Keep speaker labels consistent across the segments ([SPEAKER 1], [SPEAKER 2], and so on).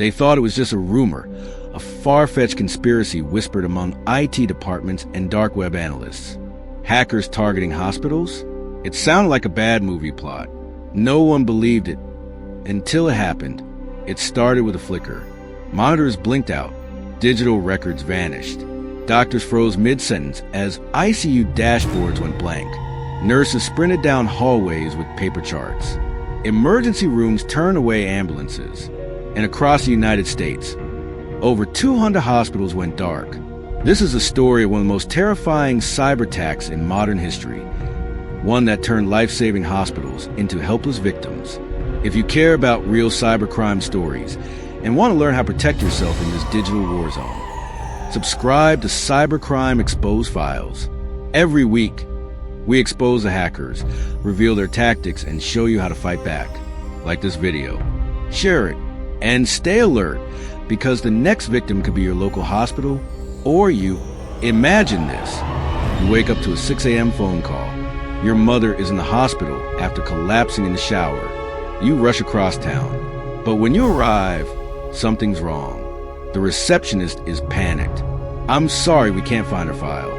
[SPEAKER 1] They thought it was just a rumor, a far-fetched conspiracy whispered among IT departments and dark web analysts. Hackers targeting hospitals? It sounded like a bad movie plot. No one believed it until it happened. It started with a flicker. Monitors blinked out. Digital records vanished. Doctors froze mid-sentence as ICU dashboards went blank. Nurses sprinted down hallways with paper charts. Emergency rooms turned away ambulances. And across the United States, over 200 hospitals went dark. This is the story of one of the most terrifying cyber attacks in modern history. One that turned life-saving hospitals into helpless victims. If you care about real cybercrime stories and want to learn how to protect yourself in this digital war zone, subscribe to Cybercrime Exposed Files. Every week, we expose the hackers, reveal their tactics, and show you how to fight back. Like this video. Share it. And stay alert, because the next victim could be your local hospital or you. Imagine this. You wake up to a 6 a.m. phone call. Your mother is in the hospital after collapsing in the shower. You rush across town. But when you arrive, something's wrong. The receptionist is panicked. "I'm sorry, we can't find her file."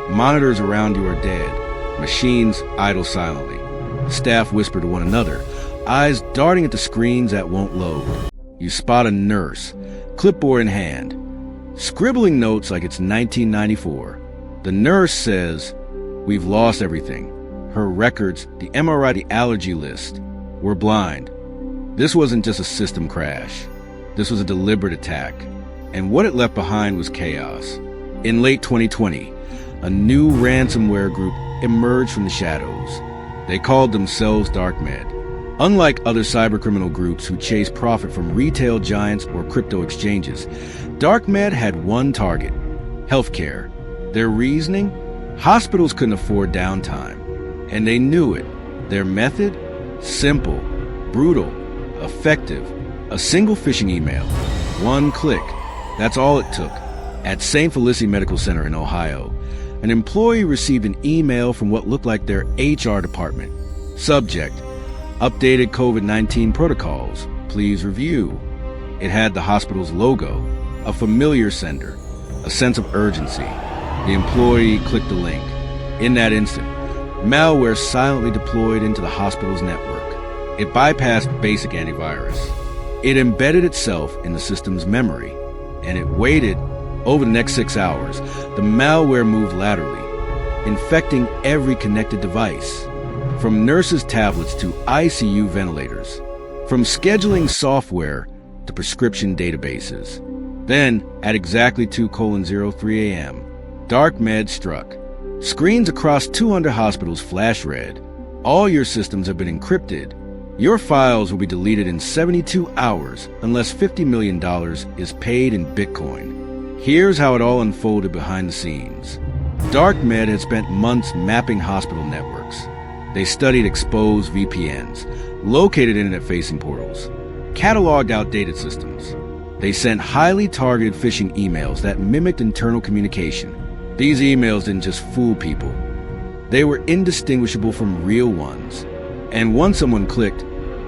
[SPEAKER 1] Monitors around you are dead. Machines idle silently. Staff whisper to one another, eyes darting at the screens that won't load. You spot a nurse, clipboard in hand, scribbling notes like it's 1994. The nurse says, "We've lost everything. Her records, the MRI, the allergy list. We're blind." This wasn't just a system crash. This was a deliberate attack. And what it left behind was chaos. In late 2020, a new ransomware group emerged from the shadows. They called themselves DarkMed. Unlike other cybercriminal groups who chase profit from retail giants or crypto exchanges, DarkMed had one target: healthcare. Their reasoning? Hospitals couldn't afford downtime. And they knew it. Their method? Simple, brutal, effective. A single phishing email. One click. That's all it took. At St. Felicity Medical Center in Ohio, an employee received an email from what looked like their HR department. Subject: updated COVID-19 protocols. Please review. It had the hospital's logo, a familiar sender, a sense of urgency. The employee clicked the link. In that instant, malware silently deployed into the hospital's network. It bypassed basic antivirus. It embedded itself in the system's memory, and it waited. Over the next 6 hours, the malware moved laterally, infecting every connected device, from nurses' tablets to ICU ventilators, from scheduling software to prescription databases. Then, at exactly 2:03 a.m., DarkMed struck. Screens across 200 hospitals flash red. All your systems have been encrypted. Your files will be deleted in 72 hours unless $50 million is paid in Bitcoin. Here's how it all unfolded behind the scenes. DarkMed had spent months mapping hospital networks. They studied exposed VPNs, located internet-facing portals, cataloged outdated systems. They sent highly targeted phishing emails that mimicked internal communication. These emails didn't just fool people. They were indistinguishable from real ones. And once someone clicked,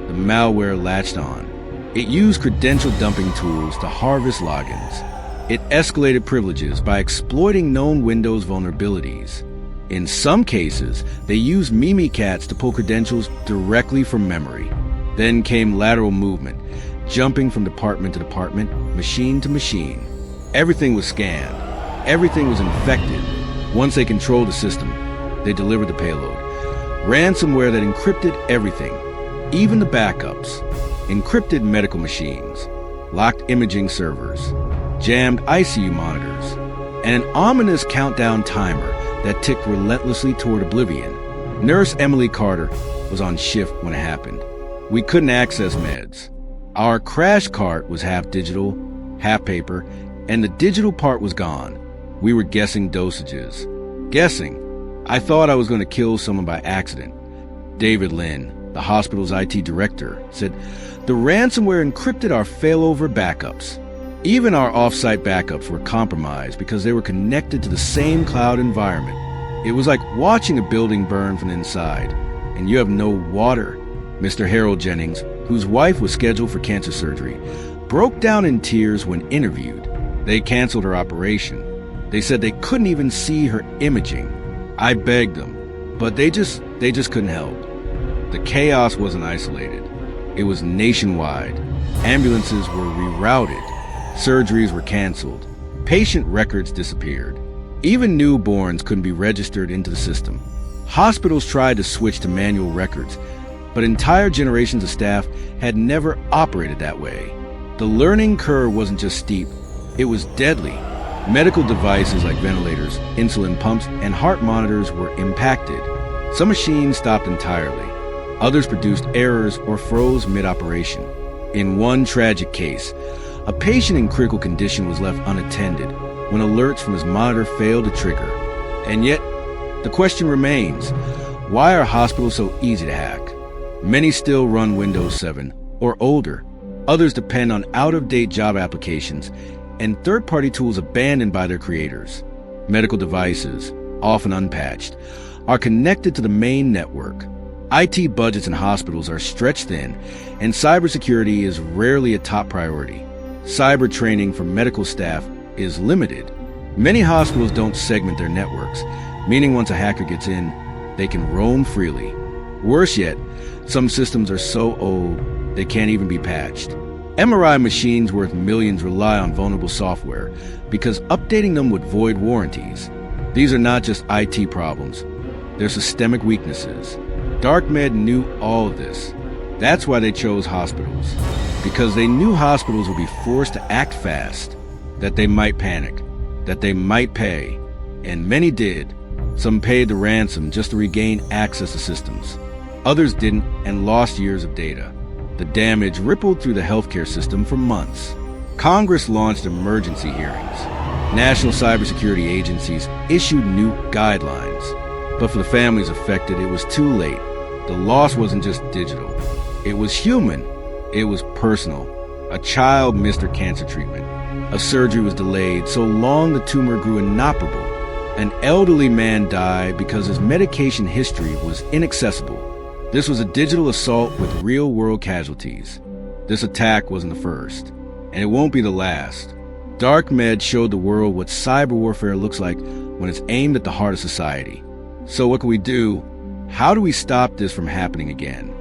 [SPEAKER 1] the malware latched on. It used credential dumping tools to harvest logins. It escalated privileges by exploiting known Windows vulnerabilities. In some cases, they used Mimikatz to pull credentials directly from memory. Then came lateral movement, jumping from department to department, machine to machine. Everything was scanned. Everything was infected. Once they controlled the system, they delivered the payload. Ransomware that encrypted everything, even the backups. Encrypted medical machines, locked imaging servers, jammed ICU monitors, and an ominous countdown timer that ticked relentlessly toward oblivion. Nurse Emily Carter was on shift when it happened. We couldn't access meds. Our crash cart was half digital, half paper, and the digital part was gone. We were guessing dosages. Guessing. I thought I was going to kill someone by accident. David Lynn, the hospital's IT director, said, "The ransomware encrypted our failover backups. Even our off-site backups were compromised because they were connected to the same cloud environment. It was like watching a building burn from the inside, and you have no water." Mr. Harold Jennings, whose wife was scheduled for cancer surgery, broke down in tears when interviewed. They canceled her operation. They said they couldn't even see her imaging. I begged them, but they just couldn't help. The chaos wasn't isolated. It was nationwide. Ambulances were rerouted. Surgeries were canceled. Patient records disappeared. Even newborns couldn't be registered into the system. Hospitals tried to switch to manual records, but entire generations of staff had never operated that way. The learning curve wasn't just steep, it was deadly. Medical devices like ventilators, insulin pumps, and heart monitors were impacted. Some machines stopped entirely. Others produced errors or froze mid-operation. In one tragic case, a patient in critical condition was left unattended when alerts from his monitor failed to trigger. And yet, the question remains, why are hospitals so easy to hack? Many still run Windows 7 or older. Others depend on out-of-date job applications and third-party tools abandoned by their creators. Medical devices, often unpatched, are connected to the main network. IT budgets in hospitals are stretched thin, and cybersecurity is rarely a top priority. Cyber training for medical staff is limited. Many hospitals don't segment their networks, meaning once a hacker gets in, they can roam freely. Worse yet, some systems are so old they can't even be patched. MRI machines worth millions rely on vulnerable software because updating them would void warranties. These are not just IT problems, they're systemic weaknesses. DarkMed knew all of this. That's why they chose hospitals, because they knew hospitals would be forced to act fast, that they might panic, that they might pay, and many did. Some paid the ransom just to regain access to systems. Others didn't and lost years of data. The damage rippled through the healthcare system for months. Congress launched emergency hearings. National cybersecurity agencies issued new guidelines. But for the families affected, it was too late. The loss wasn't just digital. It was human. It was personal. A child missed her cancer treatment. A surgery was delayed so long the tumor grew inoperable. An elderly man died because his medication history was inaccessible. This was a digital assault with real-world casualties. This attack wasn't the first, and it won't be the last. DarkMed showed the world what cyber warfare looks like when it's aimed at the heart of society. So what can we do? How do we stop this from happening again?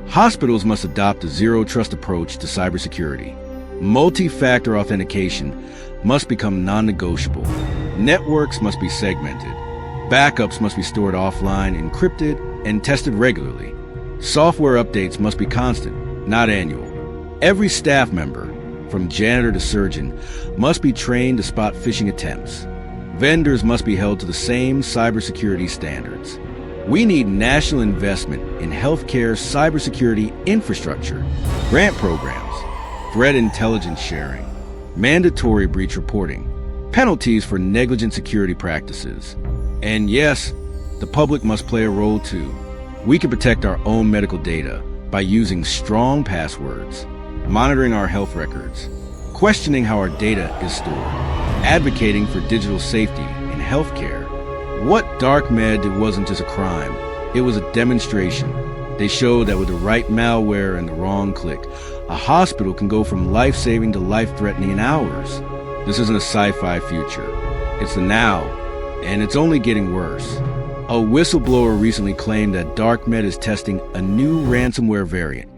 [SPEAKER 1] Hospitals must adopt a zero-trust approach to cybersecurity. Multi-factor authentication must become non-negotiable. Networks must be segmented. Backups must be stored offline, encrypted, and tested regularly. Software updates must be constant, not annual. Every staff member, from janitor to surgeon, must be trained to spot phishing attempts. Vendors must be held to the same cybersecurity standards. We need national investment in healthcare cybersecurity infrastructure, grant programs, threat intelligence sharing, mandatory breach reporting, penalties for negligent security practices. And yes, the public must play a role too. We can protect our own medical data by using strong passwords, monitoring our health records, questioning how our data is stored, advocating for digital safety in healthcare. What DarkMed did wasn't just a crime, it was a demonstration. They showed that with the right malware and the wrong click, a hospital can go from life-saving to life-threatening in hours. This isn't a sci-fi future. It's the now, and it's only getting worse. A whistleblower recently claimed that DarkMed is testing a new ransomware variant,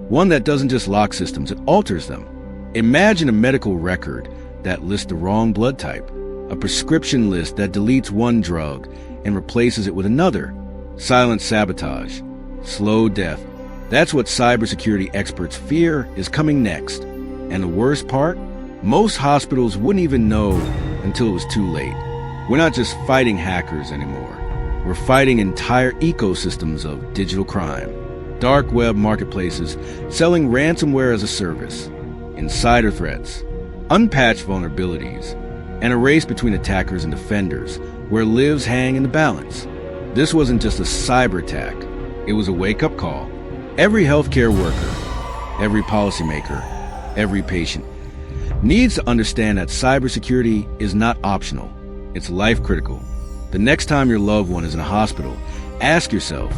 [SPEAKER 1] one that doesn't just lock systems, it alters them. Imagine a medical record that lists the wrong blood type, a prescription list that deletes one drug and replaces it with another. Silent sabotage, slow death. That's what cybersecurity experts fear is coming next. And the worst part? Most hospitals wouldn't even know until it was too late. We're not just fighting hackers anymore. We're fighting entire ecosystems of digital crime, dark web marketplaces selling ransomware as a service, insider threats, unpatched vulnerabilities, and a race between attackers and defenders where lives hang in the balance. This wasn't just a cyber attack. It was a wake-up call. Every healthcare worker, every policymaker, every patient needs to understand that cybersecurity is not optional. It's life-critical. The next time your loved one is in a hospital, ask yourself,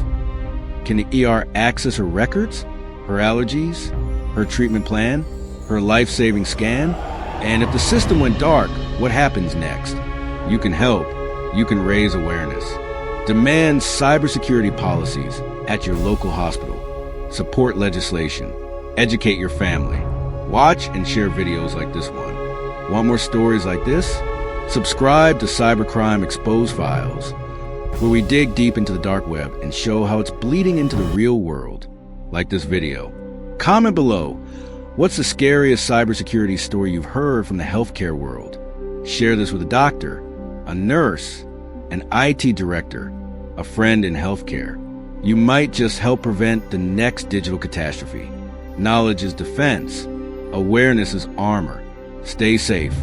[SPEAKER 1] can the ER access her records, her allergies, her treatment plan? her life-saving scan? And if the system went dark, what happens next? You can help. You can raise awareness. Demand cybersecurity policies at your local hospital. Support legislation. Educate your family. Watch and share videos like this one. Want more stories like this? Subscribe to Cybercrime Exposed Files, where we dig deep into the dark web and show how it's bleeding into the real world, like this video. Comment below, what's the scariest cybersecurity story you've heard from the healthcare world? Share this with a doctor, a nurse, an IT director, a friend in healthcare. You might just help prevent the next digital catastrophe. Knowledge is defense. Awareness is armor. Stay safe.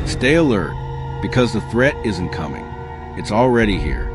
[SPEAKER 1] Stay alert, because the threat isn't coming. It's already here.